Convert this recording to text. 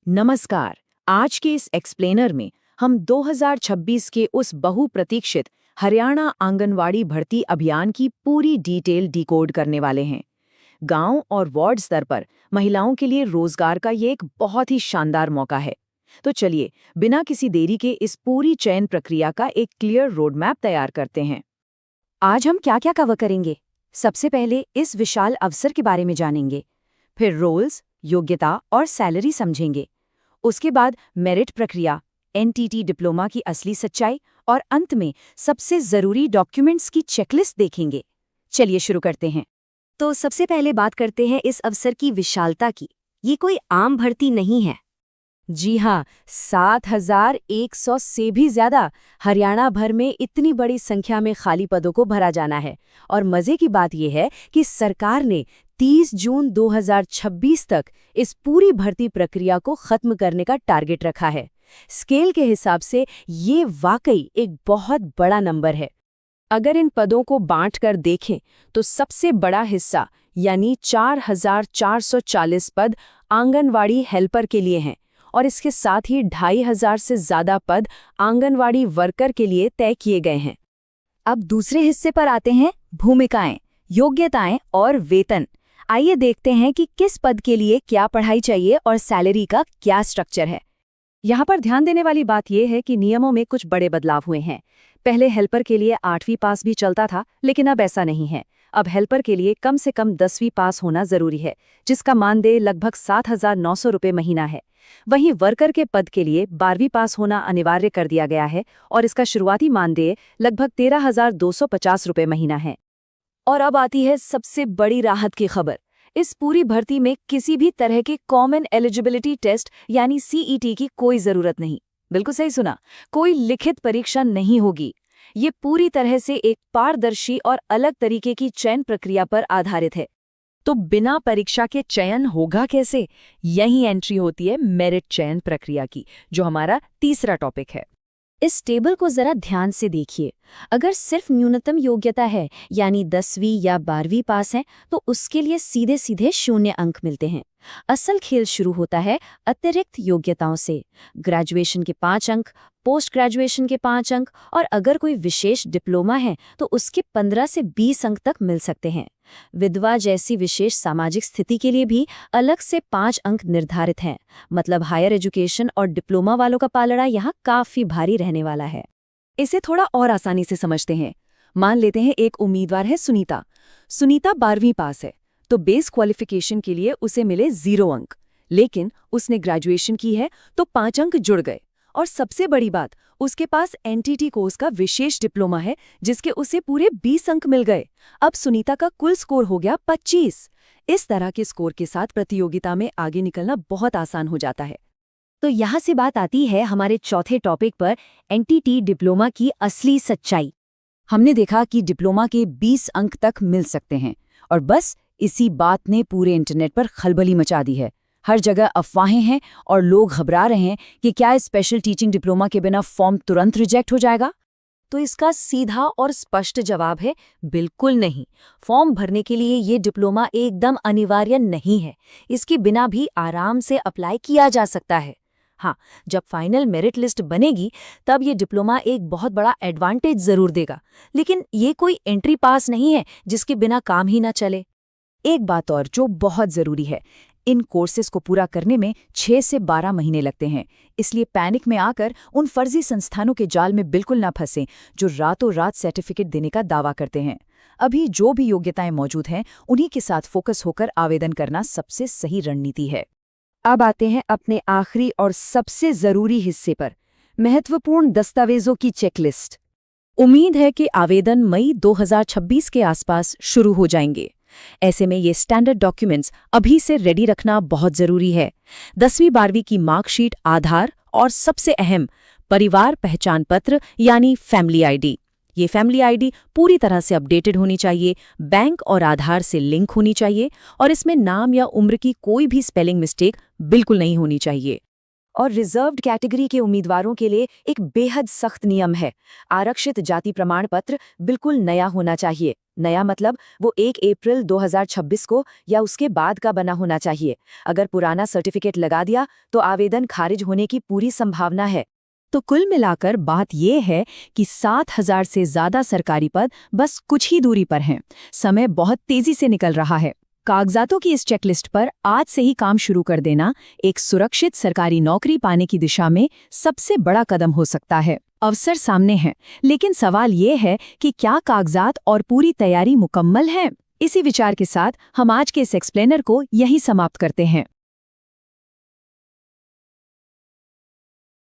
नमस्कार। आज के इस एक्सप्लेनर में हम 2026 के उस बहुप्रतीक्षित हरियाणा आंगनवाड़ी भर्ती अभियान की पूरी डिटेल डिकोड करने वाले हैं। गांव और वार्ड स्तर पर महिलाओं के लिए रोजगार का ये एक बहुत ही शानदार मौका है। तो चलिए, बिना किसी देरी के इस पूरी चयन प्रक्रिया का एक क्लियर रोड मैप तैयार करते हैं। आज हम क्या क्या कवर करेंगे? सबसे पहले इस विशाल अवसर के बारे में जानेंगे, फिर रोल्स, योग्यता और सैलरी समझेंगे। उसके बाद मेरिट प्रक्रिया, एनटीटी डिप्लोमा की असली सच्चाई और अंत में सबसे जरूरी डॉक्यूमेंट्स की चेकलिस्ट देखेंगे। चलिए शुरू करते हैं। तो सबसे पहले बात करते हैं इस अवसर की विशालता की। ये कोई आम भर्ती नहीं है। जी हाँ, 7,100 से भी ज्यादा हरियाणा भर में इतनी बड़ी संख्या में खाली पदों को भरा जाना है। और मजे की बात यह है कि सरकार ने 30 जून 2026 तक इस पूरी भर्ती प्रक्रिया को खत्म करने का टारगेट रखा है। स्केल के हिसाब से ये वाकई एक बहुत बड़ा नंबर है। अगर इन पदों को बांटकर देखें तो सबसे बड़ा हिस्सा यानी 4,440 पद आंगनवाड़ी हेल्पर के लिए हैं और इसके साथ ही 2,500 से ज्यादा पद आंगनवाड़ी वर्कर के लिए तय किए गए हैं। अब दूसरे हिस्से पर आते हैं, भूमिकाएं, योग्यताएं और वेतन। आइए देखते हैं कि किस पद के लिए क्या पढ़ाई चाहिए और सैलरी का क्या स्ट्रक्चर है। यहाँ पर ध्यान देने वाली बात यह है कि नियमों में कुछ बड़े बदलाव हुए हैं। पहले हेल्पर के लिए 8वीं पास भी चलता था, लेकिन अब ऐसा नहीं है। अब हेल्पर के लिए कम से कम 10वीं पास होना जरूरी है, जिसका मानदेय लगभग 7,900 रुपये महीना है। वहीं वर्कर के पद के लिए 12वीं पास होना अनिवार्य कर दिया गया है और इसका शुरुआती मानदेय लगभग 13,250 रुपये महीना है। और अब आती है सबसे बड़ी राहत की खबर। इस पूरी भर्ती में किसी भी तरह के कॉमन एलिजिबिलिटी टेस्ट यानी सीईटी की कोई जरूरत नहीं। बिल्कुल सही सुना, कोई लिखित परीक्षा नहीं होगी। ये पूरी तरह से एक पारदर्शी और अलग तरीके की चयन प्रक्रिया पर आधारित है। तो बिना परीक्षा के चयन होगा कैसे? यही एंट्री होती है मेरिट चयन प्रक्रिया की, जो हमारा तीसरा टॉपिक है। इस टेबल को जरा ध्यान से देखिए। अगर सिर्फ न्यूनतम योग्यता है यानी 10वीं या 12वीं पास है तो उसके लिए सीधे सीधे 0 अंक मिलते हैं। असल खेल शुरू होता है अतिरिक्त योग्यताओं से। ग्रेजुएशन के 5 अंक, पोस्ट ग्रेजुएशन के 5 अंक और अगर कोई विशेष डिप्लोमा है तो उसके 15 से 20 अंक तक मिल सकते हैं। विधवा जैसी विशेष सामाजिक स्थिति के लिए भी अलग से 5 अंक निर्धारित हैं। मतलब हायर एजुकेशन और डिप्लोमा वालों का पालड़ा यहाँ काफी भारी रहने वाला है। इसे थोड़ा और आसानी से समझते हैं। मान लेते हैं एक उम्मीदवार है सुनीता। सुनीता 12वीं पास है तो बेस क्वालिफिकेशन के लिए उसे मिले 0 अंक, लेकिन उसने ग्रेजुएशन की है तो 5 अंक जुड़ गए। और सबसे बड़ी बात, उसके पास एनटीटी कोर्स का विशेष डिप्लोमा है जिसके उसे पूरे 20 अंक मिल गए। अब सुनीता का कुल स्कोर हो गया 25। इस तरह के स्कोर के साथ प्रतियोगिता में आगे निकलना बहुत आसान हो जाता है। तो यहाँ से बात आती है हमारे चौथे टॉपिक पर, एनटीटी डिप्लोमा की असली सच्चाई। हमने देखा कि डिप्लोमा के 20 अंक तक मिल सकते हैं और बस इसी बात ने पूरे इंटरनेट पर खलबली मचा दी है। हर जगह अफवाहें हैं और लोग घबरा रहे हैं कि क्या स्पेशल टीचिंग डिप्लोमा के बिना फॉर्म तुरंत रिजेक्ट हो जाएगा। तो इसका सीधा और स्पष्ट जवाब है बिल्कुल नहीं। फॉर्म भरने के लिए ये डिप्लोमा एकदम अनिवार्य नहीं है। इसके बिना भी आराम से अप्लाई किया जा सकता है। हाँ, जब फाइनल मेरिट लिस्ट बनेगी तब ये डिप्लोमा एक बहुत बड़ा एडवांटेज जरूर देगा, लेकिन ये कोई एंट्री पास नहीं है जिसके बिना काम ही ना चले। एक बात और जो बहुत जरूरी है, इन कोर्सेज को पूरा करने में 6 से 12 महीने लगते हैं। इसलिए पैनिक में आकर उन फर्जी संस्थानों के जाल में बिल्कुल ना फंसें जो रातों रात सर्टिफिकेट देने का दावा करते हैं। अभी जो भी योग्यताएं मौजूद हैं उन्हीं के साथ फोकस होकर आवेदन करना सबसे सही रणनीति है। अब आते हैं अपने आखिरी और सबसे जरूरी हिस्से पर, महत्वपूर्ण दस्तावेजों की चेकलिस्ट। उम्मीद है कि आवेदन मई 2026 के आसपास शुरू हो जाएंगे। ऐसे में ये स्टैंडर्ड डॉक्यूमेंट्स अभी से रेडी रखना बहुत जरूरी है। 10वीं 12वीं की मार्कशीट, आधार और सबसे अहम परिवार पहचान पत्र यानी फैमिली आईडी। ये फैमिली आईडी पूरी तरह से अपडेटेड होनी चाहिए, बैंक और आधार से लिंक होनी चाहिए और इसमें नाम या उम्र की कोई भी स्पेलिंग मिस्टेक बिल्कुल नहीं होनी चाहिए। और रिजर्व्ड कैटेगरी के उम्मीदवारों के लिए एक बेहद सख्त नियम है। आरक्षित जाति प्रमाण पत्र बिल्कुल नया होना चाहिए। नया मतलब वो 1 अप्रैल 2026 को या उसके बाद का बना होना चाहिए। अगर पुराना सर्टिफिकेट लगा दिया तो आवेदन खारिज होने की पूरी संभावना है। तो कुल मिलाकर बात यह है कि 7,000 से ज्यादा सरकारी पद बस कुछ ही दूरी पर हैं। समय बहुत तेजी से निकल रहा है। कागजातों की इस चेकलिस्ट पर आज से ही काम शुरू कर देना एक सुरक्षित सरकारी नौकरी पाने की दिशा में सबसे बड़ा कदम हो सकता है। अवसर सामने हैं, लेकिन सवाल ये है कि क्या कागजात और पूरी तैयारी मुकम्मल है? इसी विचार के साथ हम आज के इस एक्सप्लेनर को यहीं समाप्त करते हैं।